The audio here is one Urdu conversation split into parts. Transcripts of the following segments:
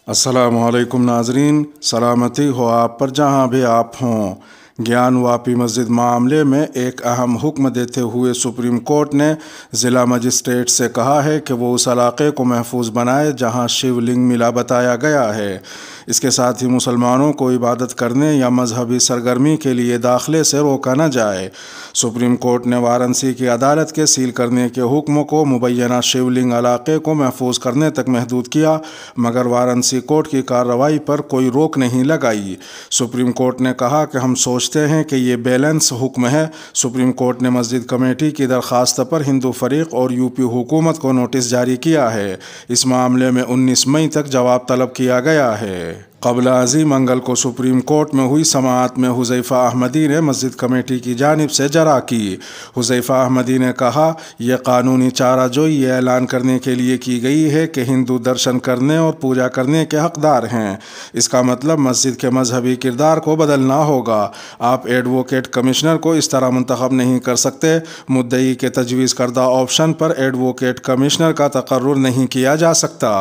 السلام علیکم ناظرین، سلامتی ہو آپ پر جہاں بھی آپ ہوں۔ گیان واپی مسجد معاملے میں ایک اہم حکم دیتے ہوئے سپریم کورٹ نے ضلع مجسٹریٹ سے کہا ہے کہ وہ اس علاقے کو محفوظ بنائے جہاں شیو لنگ ملا بتایا گیا ہے۔ اس کے ساتھ ہی مسلمانوں کو عبادت کرنے یا مذہبی سرگرمی کے لیے داخلے سے روکا نہ جائے۔ سپریم کورٹ نے وارانسی کی عدالت کے سیل کرنے کے حکم کو مبینہ شیو لنگ علاقے کو محفوظ کرنے تک محدود کیا، مگر وارانسی کورٹ کی کارروائی پر کوئی روک نہیں لگائی۔ سپریم کورٹ نے کہا کہ ہم سوچتے ہیں کہ یہ بیلنس حکم ہے۔ سپریم کورٹ نے مسجد کمیٹی کی درخواست پر ہندو فریق اور یوپی حکومت کو نوٹس جاری کیا ہے۔ اس معاملے میں 19 مئی تک جواب طلب کیا گیا ہے۔ قبل ازیں منگل کو سپریم کورٹ میں ہوئی سماعت میں حذیفہ احمدی نے مسجد کمیٹی کی جانب سے جرح کی۔ حذیفہ احمدی نے کہا، یہ قانونی چارہ جوئی یہ اعلان کرنے کے لیے کی گئی ہے کہ ہندو درشن کرنے اور پوجا کرنے کے حقدار ہیں۔ اس کا مطلب مسجد کے مذہبی کردار کو بدلنا ہوگا۔ آپ ایڈووکیٹ کمشنر کو اس طرح منتخب نہیں کر سکتے۔ مدعی کے تجویز کردہ آپشن پر ایڈووکیٹ کمشنر کا تقرر نہیں کیا جا سکتا۔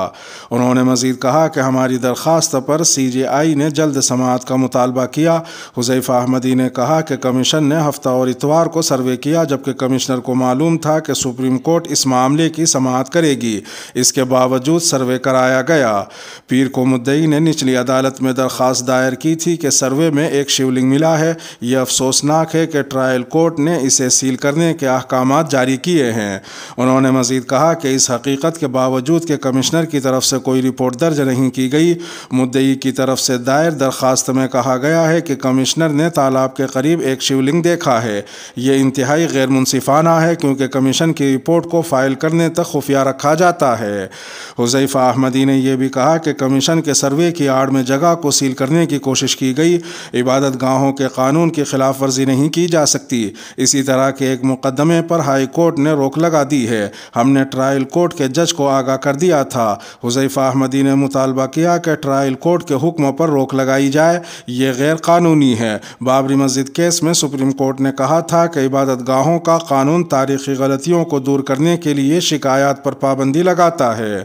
انہوں نے مزید کہا کہ ہماری درخواست پر سی جے آئی نے جلد سماعت کا مطالبہ کیا۔ حذیفہ احمدی نے کہا کہ کمیشن نے ہفتہ اور اتوار کو سروے کیا، جبکہ کمشنر کو معلوم تھا کہ سپریم کورٹ اس معاملے کی سماعت کرے گی۔ اس کے باوجود سروے کرایا گیا۔ پیر کو مدعی نے نچلی عدالت میں درخواست دائر کی تھی کہ سروے میں ایک شیو لنگ ملا ہے۔ یہ افسوسناک ہے کہ ٹرائل کورٹ نے اسے سیل کرنے کے احکامات جاری کیے ہیں۔ انہوں نے مزید کہا کہ اس حقیقت کے باوجود کہ کمشنر کی طرف سے کوئی رپورٹ درج نہیں کی گئی، مدعی کی طرف سے دائر درخواست میں کہا گیا ہے کہ کمشنر نے تالاب کے قریب ایک شیو لنگ دیکھا ہے۔ یہ انتہائی غیر منصفانہ ہے کیونکہ کمیشن کی رپورٹ کو فائل کرنے تک خفیہ رکھا جاتا ہے۔ حذیفہ احمدی نے یہ بھی کہا کہ کمیشن کے سروے کی آڑ میں جگہ کو سیل کرنے کی کوشش کی گئی۔ عبادت گاہوں کے قانون کی خلاف ورزی نہیں کی جا سکتی۔ اسی طرح کے ایک مقدمے پر ہائی کورٹ نے روک لگا دی ہے۔ ہم نے ٹرائل کورٹ کے جج کو آگاہ کر دیا تھا۔ حذیفہ احمدی نے مطالبہ کیا کہ ٹرائل کورٹ کے حکم پر روک لگائی جائے، یہ غیر قانونی ہے۔ بابری مسجد کیس میں سپریم کورٹ نے کہا تھا کہ عبادت گاہوں کا قانون تاریخی غلطیوں کو دور کرنے کے لیے شکایات پر پابندی لگاتا ہے۔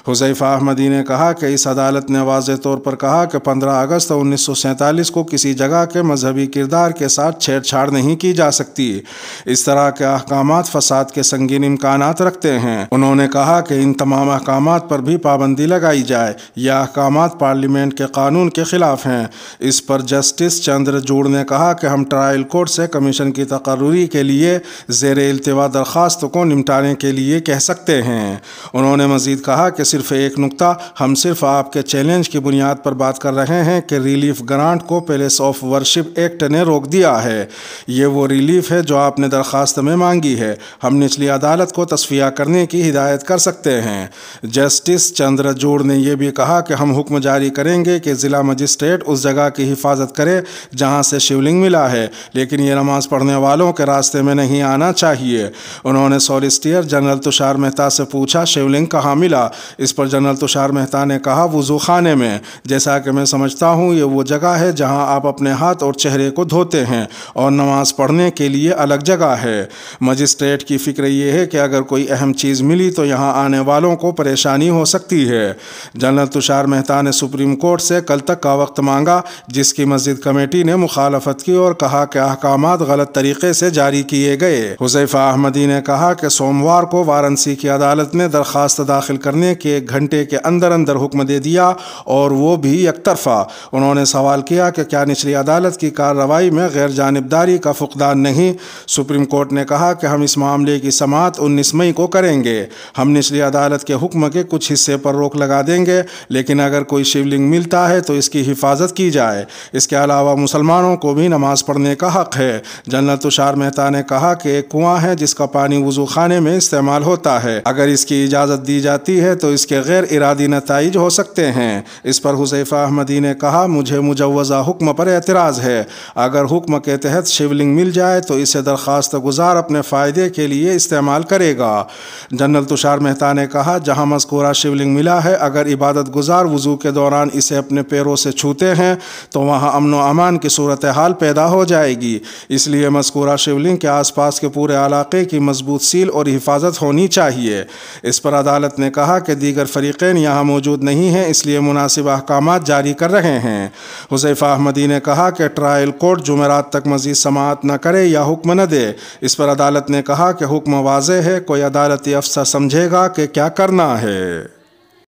حذیفہ احمدی نے کہا کہ اس عدالت نے واضح طور پر کہا کہ 15 اگست 1947 کو کسی جگہ کے مذہبی کردار کے ساتھ چھیڑ چھاڑ نہیں کی جا سکتی۔ اس طرح کے احکامات فساد کے سنگین امکانات رکھتے ہیں۔ انہوں نے کہا کہ ان تمام احکامات پر بھی پابندی لگائی جائے۔ یہ احکامات پارلیمنٹ کے قانون کے خلاف ہیں۔ اس پر جسٹس چندرچوڑ نے کہا کہ ہم ٹرائل کورٹ سے کمیشن کی تقرری کے لیے زیر التوا درخواست کو نمٹانے کے لیے کہہ سکتے ہیں۔ انہوں نے مزید کہا کہ صرف ایک نکتہ، ہم صرف آپ کے چیلنج کی بنیاد پر بات کر رہے ہیں کہ ریلیف گرانٹ کو پیلس آف ورشپ ایکٹ نے روک دیا ہے۔ یہ وہ ریلیف ہے جو آپ نے درخواست میں مانگی ہے۔ ہم نچلی عدالت کو تصفیہ کرنے کی ہدایت کر سکتے ہیں۔ جسٹس چندرچوڑ نے یہ بھی کہا کہ ہم حکم جاری کریں گے کہ ضلع مجسٹریٹ اس جگہ کی حفاظت کرے جہاں سے شیو لنگ ملا ہے، لیکن یہ نماز پڑھنے والوں کے راستے میں نہیں آنا چاہیے۔ انہوں نے سولیسیٹر جنرل تشار مہتا سے پوچھا، شیو لنگ کہاں ملا؟ اس پر جنرل تشار مہتا نے کہا، وضو خانے میں۔ جیسا کہ میں سمجھتا ہوں یہ وہ جگہ ہے جہاں آپ اپنے ہاتھ اور چہرے کو دھوتے ہیں، اور نماز پڑھنے کے لیے الگ جگہ ہے۔ مجسٹریٹ کی فکر یہ ہے کہ اگر کوئی اہم چیز ملی تو یہاں آنے والوں کو پریشانی ہو سکتی ہے۔ جنرل تشار مہتا نے سپریم کورٹ سے کل تک کا وقت مانگا، جس کی مسجد کمیٹی نے مخالفت کی اور کہا کہ احکامات غلط طریقے سے جاری کیے گئے۔ حذیفہ احمدی نے کہا کہ سوموار کو وارانسی کی عدالت نے درخواست داخل کرنے کے 1 گھنٹے کے اندر اندر حکم دے دیا، اور وہ بھی یک طرفہ۔ انہوں نے سوال کیا کہ کیا نچلی عدالت کی کارروائی میں غیر جانبداری کا فقدان نہیں؟ سپریم کورٹ نے کہا کہ ہم اس معاملے کی سماعت 19 مئی کو کریں گے۔ ہم نچلی عدالت کے حکم کے کچھ حصے پر روک لگا دیں گے، لیکن اگر کوئی شیو لنگ ملتا ہے تو اس کی حفاظت کی جائے۔ اس کے علاوہ مسلمانوں کو بھی نماز پڑھنے کا حق ہے۔ جنرل تشار مہتا نے کہا کہ ایک کنواں ہے جس کا پانی وضو خانے میں استعمال ہوتا ہے۔ اگر اس کی اجازت دی جاتی ہے تو اس کے غیر ارادی نتائج ہو سکتے ہیں۔ اس پر حذیفہ احمدی نے کہا، مجھے مجوزہ حکم پر اعتراض ہے۔ اگر حکم کے تحت شیو لنگ مل جائے تو اسے درخواست گزار اپنے فائدے کے لیے استعمال کرے گا۔ جنرل تشار مہتا نے کہا، جہاں مذکورہ شیو لنگ ملا ہے، اگر عبادت گزار وضو کے دوران سے اپنے پیروں سے چھوتے ہیں تو وہاں امن و امان کی صورتحال پیدا ہو جائے گی۔ اس لیے مذکورہ شیولنگ کے آس پاس کے پورے علاقے کی مضبوط سیل اور حفاظت ہونی چاہیے۔ اس پر عدالت نے کہا کہ دیگر فریقین یہاں موجود نہیں ہیں، اس لیے مناسب احکامات جاری کر رہے ہیں۔ حذیفہ احمدی نے کہا کہ ٹرائل کورٹ جمعرات تک مزید سماعت نہ کرے یا حکم نہ دے۔ اس پر عدالت نے کہا کہ حکم واضح ہے، کوئی عدالتی افسر سمجھے گا کہ کیا کرنا ہے۔